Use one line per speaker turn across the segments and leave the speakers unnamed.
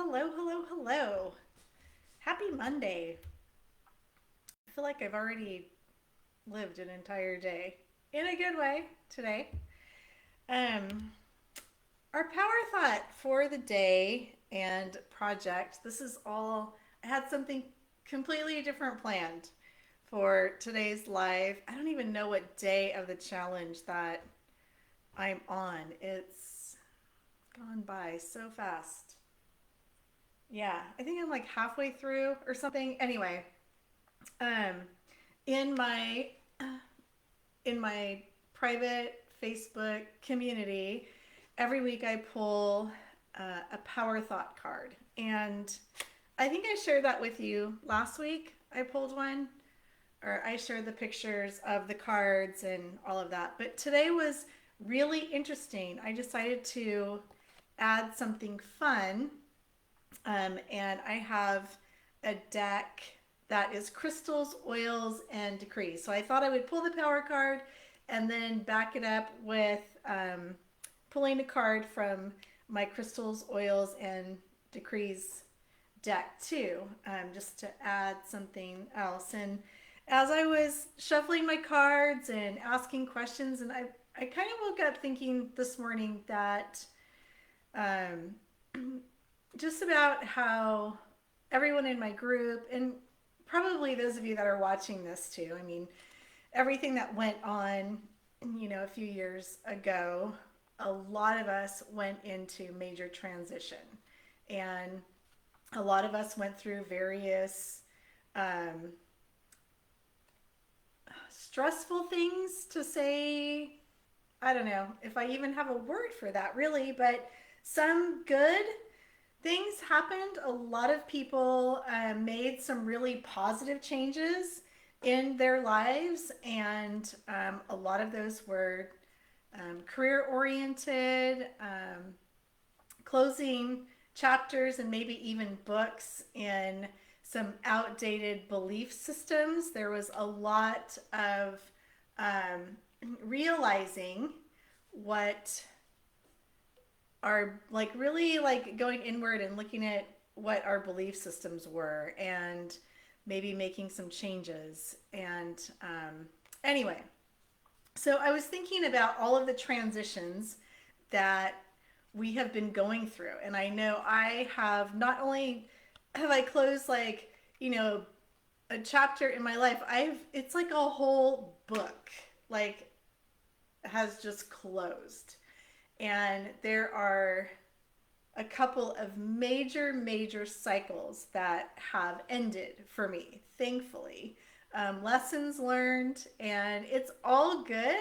Hello, hello, hello. Happy Monday. I feel like I've already lived an entire day in a good way today. Um, our power thought for the day and project. This is all, I had something completely different planned for today's live. I don't even know what day of the challenge that I'm on. It's gone by so fast. Yeah, I think I'm like halfway through or something. Anyway, um, in my in my private Facebook community, every week I pull a power thought card, and I think I shared that with you last week. I pulled one, or I shared the pictures of the cards and all of that. But today was really interesting. I decided to add something fun, and I have a deck that is crystals, oils, and decrees. So I thought I would pull the power card and then back it up with pulling a card from my crystals, oils, and decrees deck too, just to add something else. And as I was shuffling my cards and asking questions, and I kind of woke up thinking this morning that um, just about how everyone in my group, and probably those of you that are watching this too, I mean, everything that went on, a few years ago, a lot of us went into major transition. And a lot of us went through various um, stressful things, to say. I don't know if I even have a word for that really, but some good things happened. A lot of people made some really positive changes in their lives, and a lot of those were career oriented, closing chapters and maybe even books in some outdated belief systems. There was a lot of realizing what are like really like going inward and looking at what our belief systems were and maybe making some changes. And anyway, so I was thinking about all of the transitions that we have been going through. And I know I have not only have I closed like, you know, a chapter in my life, it's like a whole book like has just closed. And there are a couple of major cycles that have ended for me, thankfully. Lessons learned, and it's all good.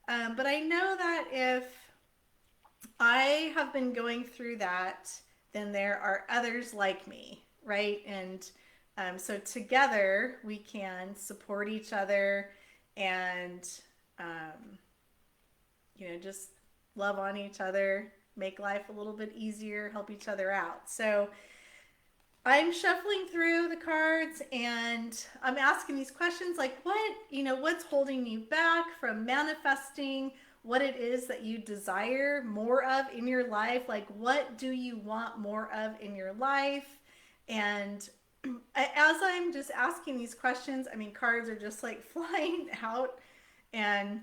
But I know that if I have been going through that, then there are others like me, right? And so together we can support each other and, um, just love on each other, make life a little bit easier, help each other out. So I'm shuffling through the cards and I'm asking these questions like what's holding you back from manifesting what it is that you desire more of in your life? Like, what do you want more of in your life? And as I'm just asking these questions, I mean, cards are just like flying out. And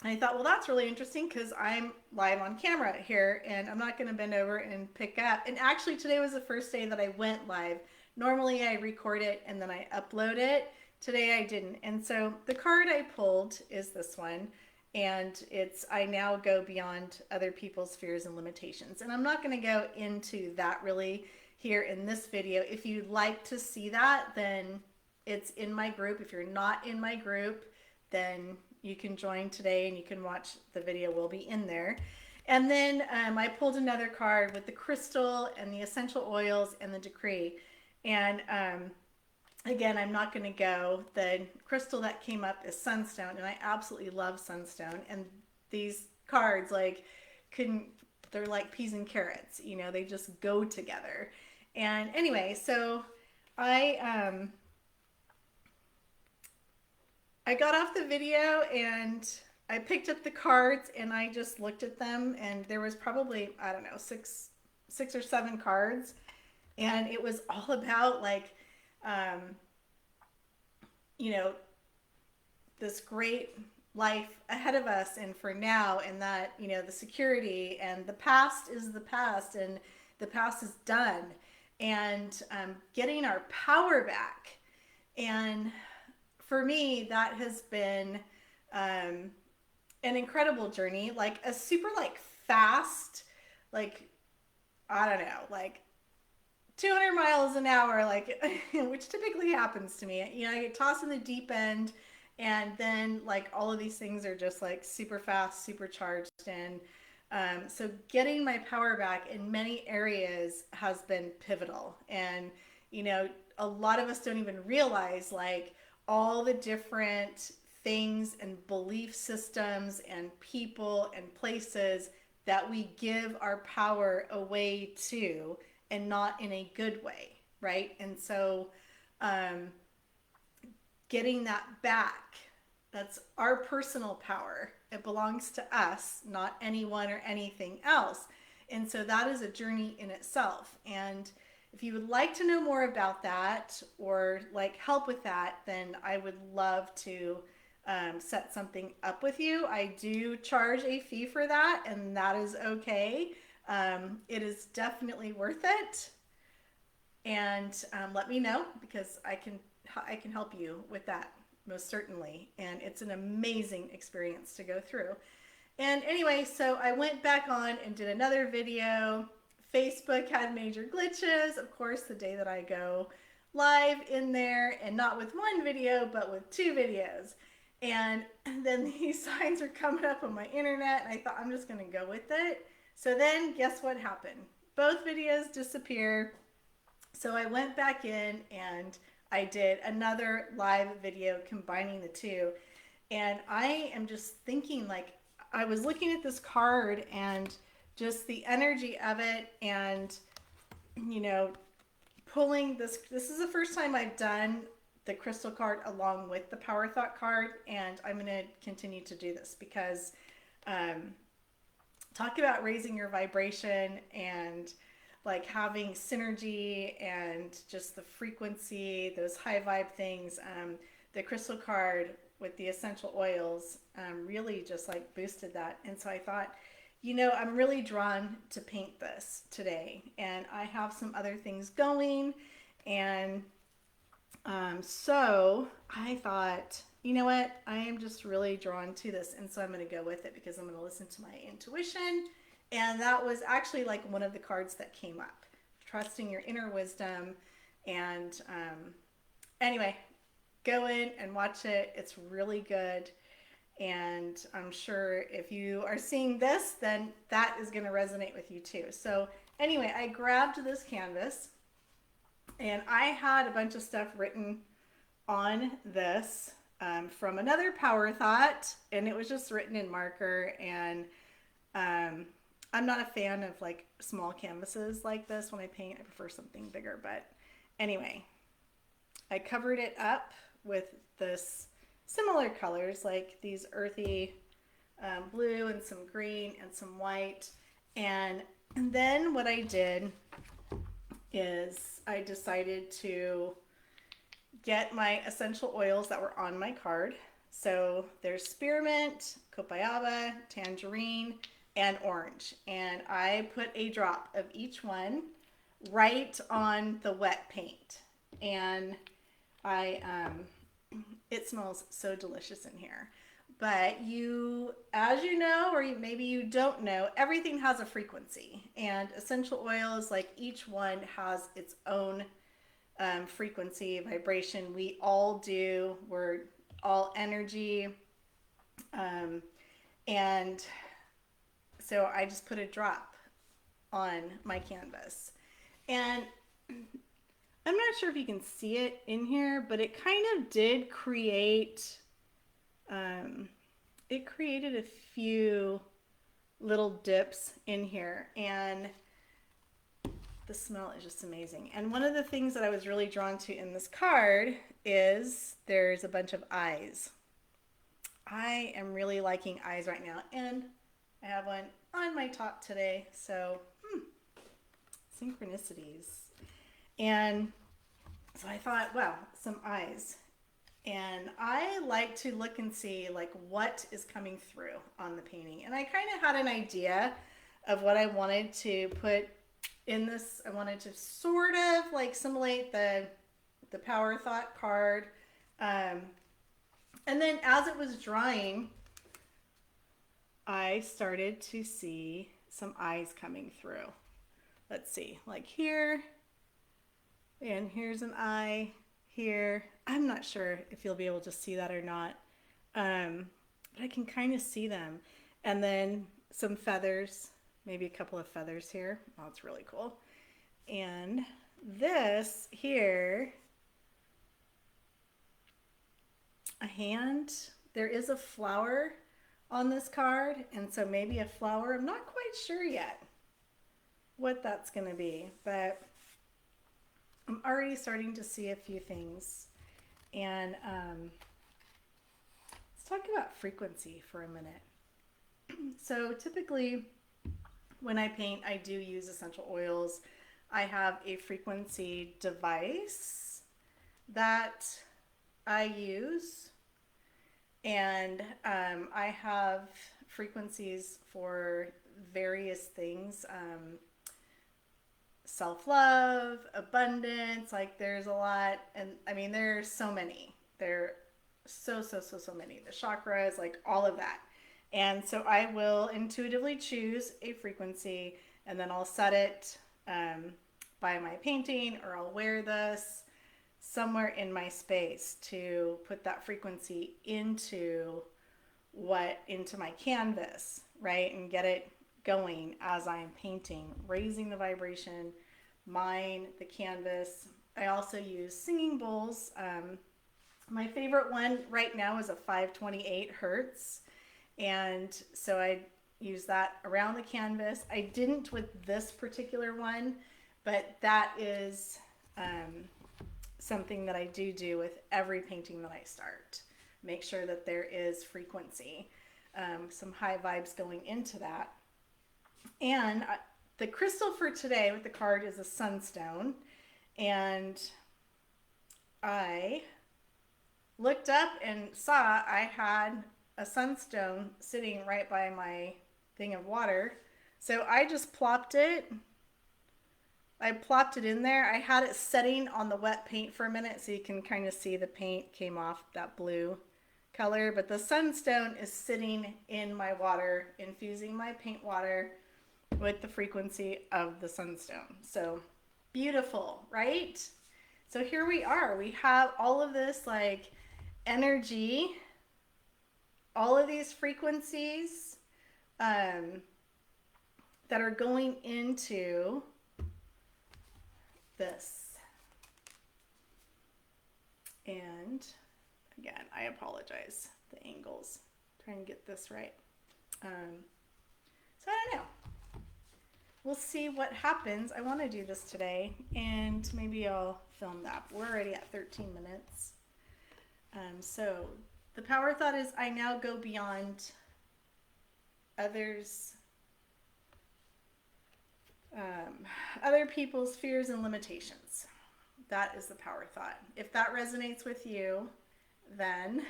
I thought, well, that's really interesting because I'm live on camera here and I'm not going to bend over and pick up. And actually, today was the first day that I went live. Normally, I record it and then I upload it. Today, I didn't. And so the card I pulled is this one. And it's I now go beyond other people's fears and limitations. And I'm not going to go into that really here in this video. If you'd like to see that, then it's in my group. If you're not in my group, then you can join today and you can watch the video. Will be in there. And then I pulled another card with the crystal and the essential oils and the decree. And again, I'm not going to go. The crystal that came up is sunstone, and I absolutely love sunstone. And these cards, like, couldn't, they're like peas and carrots, they just go together. And anyway, so I I got off the video and I picked up the cards and I just looked at them, and there was probably, I don't know, 6 or 7 cards, and it was all about like, um, you know, this great life ahead of us and for now, and that, you know, the security and the past is the past and the past is done, and getting our power back. And for me, that has been um, an incredible journey, like a super like fast, like I don't know, like 200 miles an hour, like which typically happens to me. You know, I get tossed in the deep end, and then like all of these things are just like super fast, super charged, and so getting my power back in many areas has been pivotal. And you know, a lot of us don't even realize like all the different things and belief systems and people and places that we give our power away to, and not in a good way, right? And so um, getting that back, that's our personal power. It belongs to us, not anyone or anything else. And so that is a journey in itself. And if you would like to know more about that or like help with that, then I would love to set something up with you. I do charge a fee for that, and that is okay. It is definitely worth it. And let me know, because I can help you with that most certainly. And it's an amazing experience to go through. And anyway, so I went back on and did another video. Facebook had major glitches, of course, the day that I go live in there, and not with one video, but with 2 videos. And then these signs are coming up on my internet, and I thought I'm just going to go with it. So then guess what happened? Both videos disappear. So I went back in and I did another live video combining the 2. And I am just thinking, like, I was looking at this card and just the energy of it, and, you know, pulling this. This is the first time I've done the crystal card along with the power thought card, and I'm going to continue to do this because talk about raising your vibration and like having synergy and just the frequency, those high vibe things. The crystal card with the essential oils really just like boosted that. And so I thought, you know, I'm really drawn to paint this today, and I have some other things going. And so I thought, you know what, I am just really drawn to this, and so I'm going to go with it because I'm going to listen to my intuition. And that was actually like one of the cards that came up, trusting your inner wisdom. And anyway, go in and watch it. It's really good. And I'm sure if you are seeing this, then that is going to resonate with you too. So anyway, I grabbed this canvas, and I had a bunch of stuff written on this from another power thought, and it was just written in marker. And I'm not a fan of like small canvases like this when I paint. I prefer something bigger. But anyway, I covered it up with this similar colors, like these earthy blue and some green and some white. And then what I did is I decided to get my essential oils that were on my card. So there's spearmint, copaiba, tangerine, and orange. And I put a drop of each one right on the wet paint. And it smells so delicious in here. But you, as you know, or maybe you don't know, everything has a frequency. And essential oils, like each one has its own frequency, vibration. We all do. We're all energy. And so I just put a drop on my canvas. And I'm not sure if you can see it in here, but it kind of did create, it created a few little dips in here, and the smell is just amazing. And one of the things that I was really drawn to in this card is there's a bunch of eyes. I am really liking eyes right now, and I have one on my top today, so synchronicities. And so I thought, well, some eyes. And I like to look and see like what is coming through on the painting. And I kind of had an idea of what I wanted to put in this. I wanted to sort of like simulate the power thought card. Um, and then as it was drying, I started to see some eyes coming through. Let's see, like here, and here's an eye here. I'm not sure if you'll be able to see that or not, but I can kind of see them. And then some feathers, maybe a couple of feathers here. Oh, it's really cool. And this here, a hand. There is a flower on this card, and so maybe a flower. I'm not quite sure yet what that's going to be, but I'm already starting to see a few things. And let's talk about frequency for a minute. So typically when I paint, I do use essential oils. I have a frequency device that I use, and I have frequencies for various things. Self-love, abundance, like there's a lot. And I mean, there's so many. There are so many. The chakras, like all of that. And so I will intuitively choose a frequency, and then I'll set it by my painting, or I'll wear this somewhere in my space to put that frequency into my canvas, right? And get it going as I'm painting, raising the vibration, the canvas. I also use singing bowls. My favorite one right now is a 528 hertz. And so I use that around the canvas. I didn't with this particular one, but that is something that I do with every painting that I start. Make sure that there is frequency, some high vibes going into that. And the crystal for today with the card is a sunstone. And I looked up and saw I had a sunstone sitting right by my thing of water. So I just plopped it. I plopped it in there. I had it setting on the wet paint for a minute so you can kind of see the paint came off that blue color. But the sunstone is sitting in my water, infusing my paint water with the frequency of the sunstone. So beautiful, right? So here we are. We have all of this like energy, all of these frequencies that are going into this. And again, I apologize, the angles. Trying to get this right. So I don't know. We'll see what happens. I want to do this today, and maybe I'll film that. We're already at 13 minutes. So the power thought is I now go beyond others, other people's fears and limitations. That is the power thought. If that resonates with you, then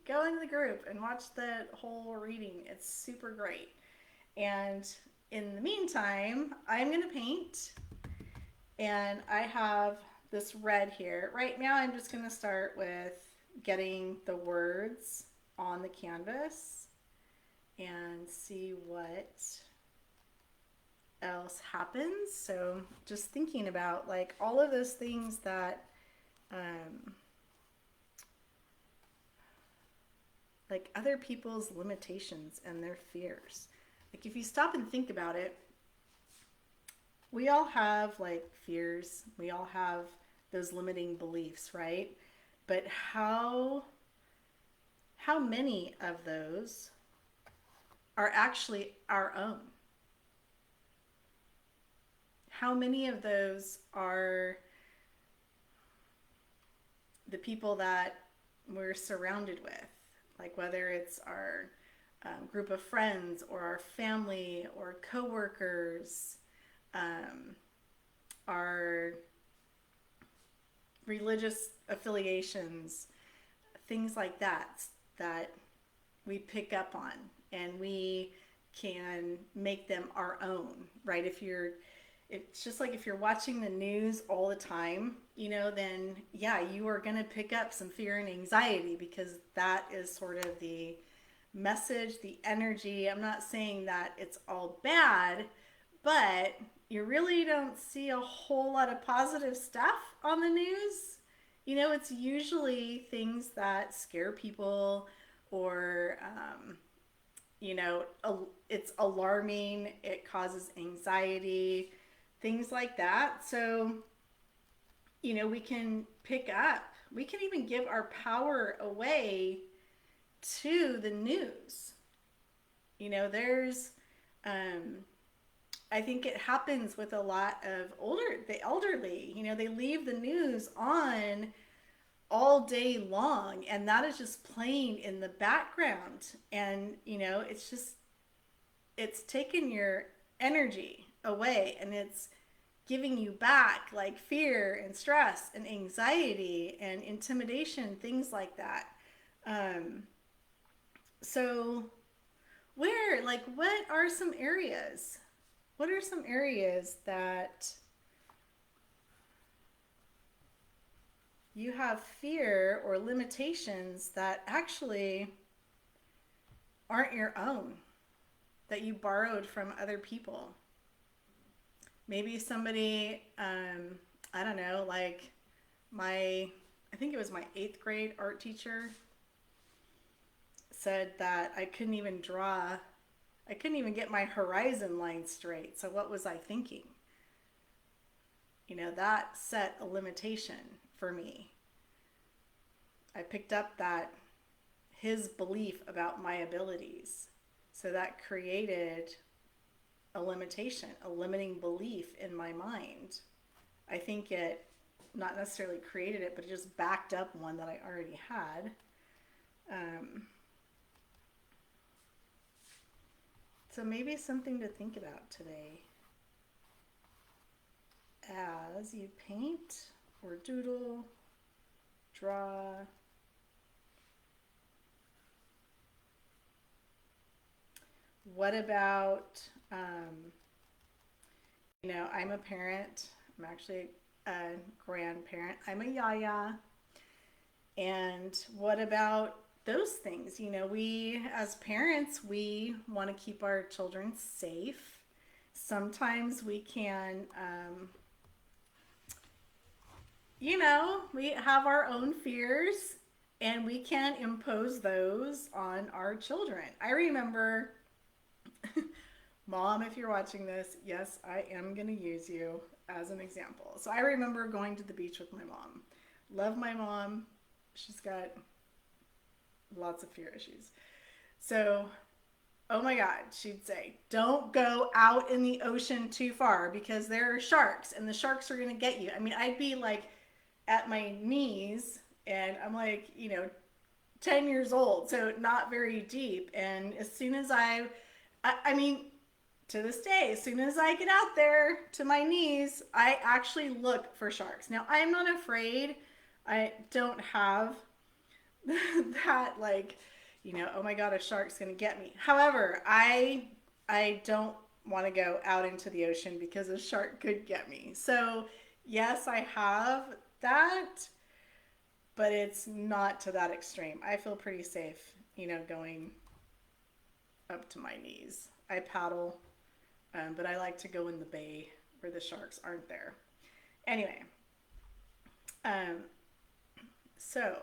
go into the group and watch the whole reading. It's super great. And in the meantime, I'm going to paint, and I have this red here. Right now, I'm just going to start with getting the words on the canvas and see what else happens. So just thinking about like all of those things that like other people's limitations and their fears. Like if you stop and think about it, we all have like fears. We all have those limiting beliefs, right? But how many of those are actually our own? How many of those are the people that we're surrounded with? Like whether it's our group of friends or our family or coworkers, our religious affiliations, things like that, that we pick up on and we can make them our own, right? It's just like if you're watching the news all the time, then yeah, you are going to pick up some fear and anxiety because that is sort of the message, the energy. I'm not saying that it's all bad, but you really don't see a whole lot of positive stuff on the news. It's usually things that scare people or, it's alarming, it causes anxiety, things like that. So, we can even give our power away to the news. There's, I think it happens with a lot of the elderly. They leave the news on all day long, and that is just playing in the background. And, it's taking your energy away and it's giving you back like fear and stress and anxiety and intimidation, things like that. Um, so, what are some areas? What are some areas that you have fear or limitations that actually aren't your own, that you borrowed from other people? Maybe somebody, I don't know, like I think it was my 8th grade art teacher said that I couldn't even get my horizon line straight. So what was I thinking? That set a limitation for me. I picked up that his belief about my abilities. So that created a limitation, a limiting belief in my mind. I think it not necessarily created it, but it just backed up one that I already had. So maybe something to think about today as you paint or doodle, draw. What about, I'm a parent. I'm actually a grandparent. I'm a yaya. And what about those things? We as parents, we want to keep our children safe. Sometimes we can, we have our own fears and we can impose those on our children. I remember, Mom, if you're watching this, yes, I am going to use you as an example. So I remember going to the beach with my mom. Love my mom. She's got lots of fear issues. So, oh my God, she'd say, don't go out in the ocean too far because there are sharks and the sharks are going to get you. I mean, I'd be like at my knees and I'm like, 10 years old, so not very deep. And as soon as I mean, to this day, as soon as I get out there to my knees, I actually look for sharks. Now, I'm not afraid. I don't have that oh my God, a shark's gonna get me. However, I don't want to go out into the ocean because a shark could get me. So yes, I have that, but it's not to that extreme. I feel pretty safe, going up to my knees. I paddle, but I like to go in the bay where the sharks aren't there. Anyway, so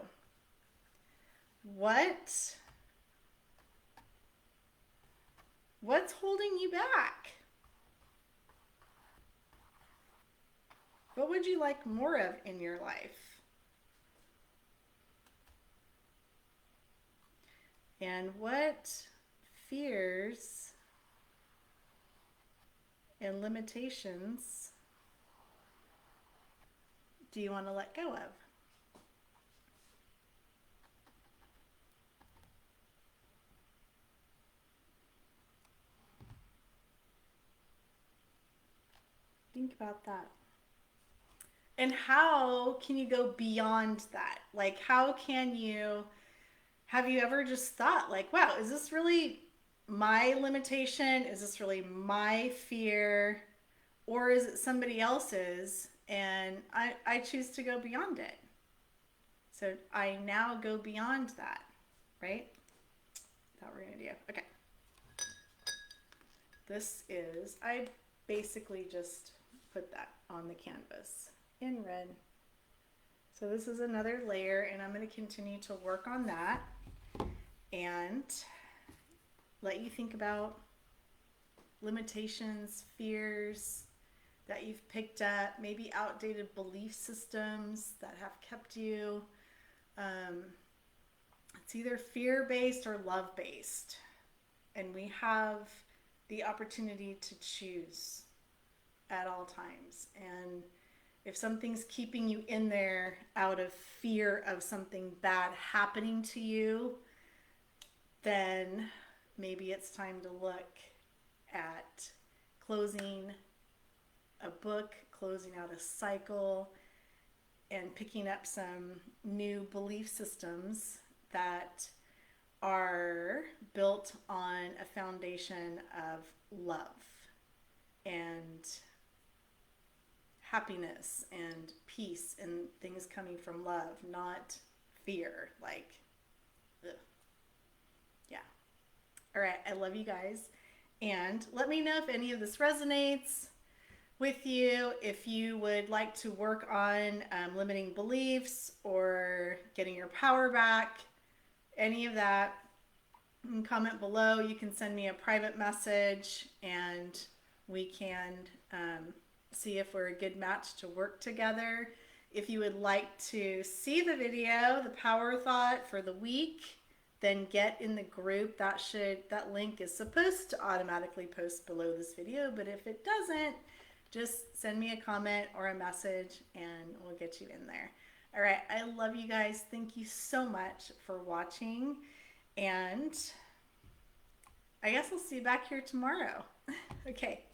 what's holding you back? What would you like more of in your life? And what fears and limitations do you want to let go of? Think about that. And how can you go beyond that? Like, how can you, have you ever just thought, like, wow, is this really my limitation? Is this really my fear? Or is it somebody else's? And I choose to go beyond it. So I now go beyond that, right? That we're going to do. Okay. This is, I basically just put that on the canvas in red. So this is another layer, and I'm going to continue to work on that and let you think about limitations, fears that you've picked up, maybe outdated belief systems that have kept you. It's either fear-based or love-based, and we have the opportunity to choose at all times. And if something's keeping you in there out of fear of something bad happening to you, then maybe it's time to look at closing a book, closing out a cycle, and picking up some new belief systems that are built on a foundation of love and happiness and peace and things coming from love, not fear. Like, ugh. Yeah. All right. I love you guys. And let me know if any of this resonates with you. If you would like to work on limiting beliefs or getting your power back, any of that, you can comment below. You can send me a private message and we can see if we're a good match to work together. If you would like to see the video, the power thought for the week, then get in the group. That link is supposed to automatically post below this video, but if it doesn't, just send me a comment or a message and we'll get you in there. All right, I love you guys. Thank you so much for watching, and I guess I'll see you back here tomorrow. Okay.